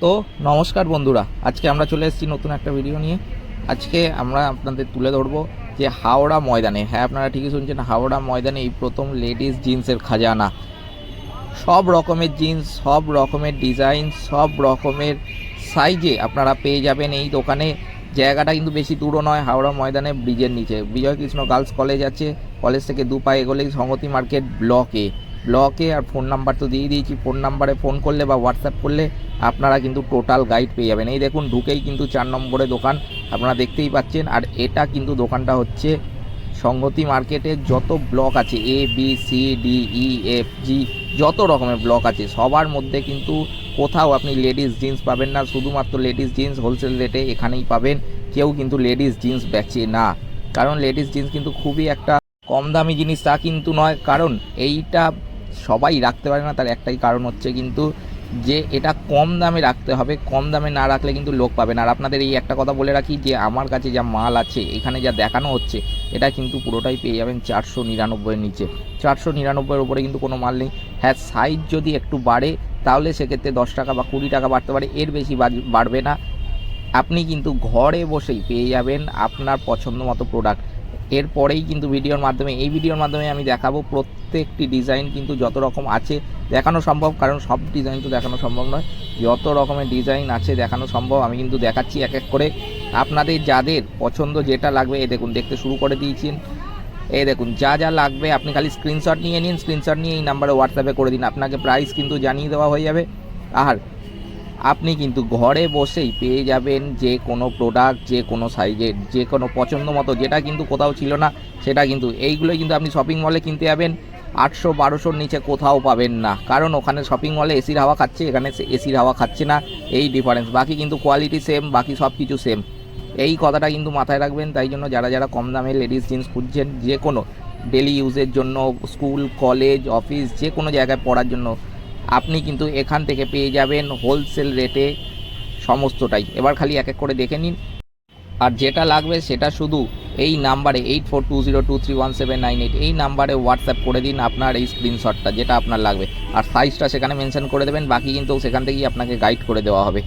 তো নমস্কার বন্ধুরা, আজকে আমরা চলে এসেছি নতুন একটা ভিডিও নিয়ে। আজকে আমরা আপনাদের তুলে ধরবো যে হাওড়া ময়দানে, হ্যাঁ আপনারা ঠিকই শুনছেন, হাওড়া ময়দানে এই প্রথম লেডিস জিন্সের খাজানা। সব রকমের জিন্স, সব রকমের ডিজাইন, সব রকমের সাইজে আপনারা পেয়ে যাবেন এই দোকানে। জায়গাটা কিন্তু বেশি দূরও নয়, হাওড়া ময়দানে ব্রিজের নিচে বিজয়কৃষ্ণ গার্লস কলেজ আছে। কলেজ থেকে দু পায়ে এগোলেই সংহতি মার্কেট ব্লকে। আর ফোন নাম্বার তো দিয়ে দিয়েছি, ফোন নাম্বারে ফোন করলে বা হোয়াটসঅ্যাপ করলে আপনারা কিন্তু টোটাল গাইড পেয়ে যাবেন। এই দেখুন ঢুকেই কিন্তু 4 নম্বরে দোকান আপনারা দেখতেই পাচ্ছেন। আর এটা কিন্তু দোকানটা হচ্ছে সংহতি মার্কেটের যত ব্লক আছে ABCDEFG যত রকমের ব্লক আছে সবার মধ্যে কিন্তু কোথাও আপনি লেডিস জিন্স পাবেন না। শুধুমাত্র লেডিস জিন্স হোলসেল রেটে এখানেই পাবেন। কেউ কিন্তু লেডিস জিন্স বেচে না, কারণ লেডিস জিন্স কিন্তু খুবই একটা কম দামি জিনিস তা কিন্তু নয়। কারণ এইটা সবাই রাখতে পারে না, তার একটাই কারণ হচ্ছে কিন্তু যে এটা কম দামে রাখতে হবে। কম দামে না রাখলে কিন্তু লোক পাবে না। আর আপনাদের এই একটা কথা বলে রাখি যে আমার কাছে যা মাল আছে, এখানে যা দেখানো হচ্ছে, এটা কিন্তু পুরোটাই পেয়ে যাবেন 499-এর নিচে। 499-এর উপরে কিন্তু কোনো মাল নেই। হ্যাঁ, সাইজ যদি একটু বাড়ে তাহলে সেক্ষেত্রে 10 টাকা বা 20 টাকা বাড়তে পারে, এর বেশি বাড়বে না। আপনি কিন্তু ঘরে বসেই পেয়ে যাবেন আপনার পছন্দ মতো প্রোডাক্ট। এরপরেই কিন্তু এই ভিডিওর মাধ্যমে আমি দেখাবো প্রত্যেকটি ডিজাইন কিন্তু যত রকম আছে দেখানো সম্ভব, কারণ সব ডিজাইন তো দেখানো সম্ভব নয়। যত রকমের ডিজাইন আছে দেখানো সম্ভব আমি কিন্তু দেখাচ্ছি এক এক করে। আপনাদের যাদের পছন্দ যেটা লাগবে, এই দেখুন দেখতে শুরু করে দিয়েছেন। এই দেখুন যা যা লাগবে আপনি খালি স্ক্রিনশট নিয়ে নিন, স্ক্রিনশট নিয়ে এই নাম্বারে হোয়াটসঅ্যাপে করে দিন, আপনাকে প্রাইস কিন্তু জানিয়ে দেওয়া হয়ে যাবে। আর আপনি কিন্তু ঘরে বসেই পেয়ে যাবেন যে কোনো প্রোডাক্ট, যে কোনো সাইজের, যে কোনো পছন্দ মতো, যেটা কিন্তু কোথাও ছিল না সেটা কিন্তু এইগুলোই কিন্তু আপনি শপিং মলে কিনতে যাবেন 800-1200-র নিচে কোথাও পাবেন না। কারণ ওখানে শপিং মলে এসির হাওয়া খাচ্ছে, এখানে এসির হাওয়া খাচ্ছে না, এই ডিফারেন্স। বাকি কিন্তু কোয়ালিটি সেম, বাকি সব কিছু সেম, এই কথাটা কিন্তু মাথায় রাখবেন। তাই জন্য যারা যারা কম দামে লেডিস জিন্স খুঁজছেন, যে কোনো ডেলি ইউজের জন্য, স্কুল কলেজ অফিস যে কোনো জায়গায় পড়ার জন্য, আপনি কিন্তু এখান থেকে পেয়ে যাবেন হোলসেল রেটে সমস্তটাই। এবার খালি এক এক করে দেখে নিন। আর যেটা লাগবে সেটা শুধু এই নাম্বারে 8420231798 এই নাম্বারে হোয়াটসঅ্যাপ করে দিন আপনার এই স্ক্রিনশটটা যেটা আপনার লাগবে, আর সাইজটা সেখানে মেনশন করে দেবেন। বাকি কিন্তু সেখান থেকেই আপনাকে গাইড করে দেওয়া হবে।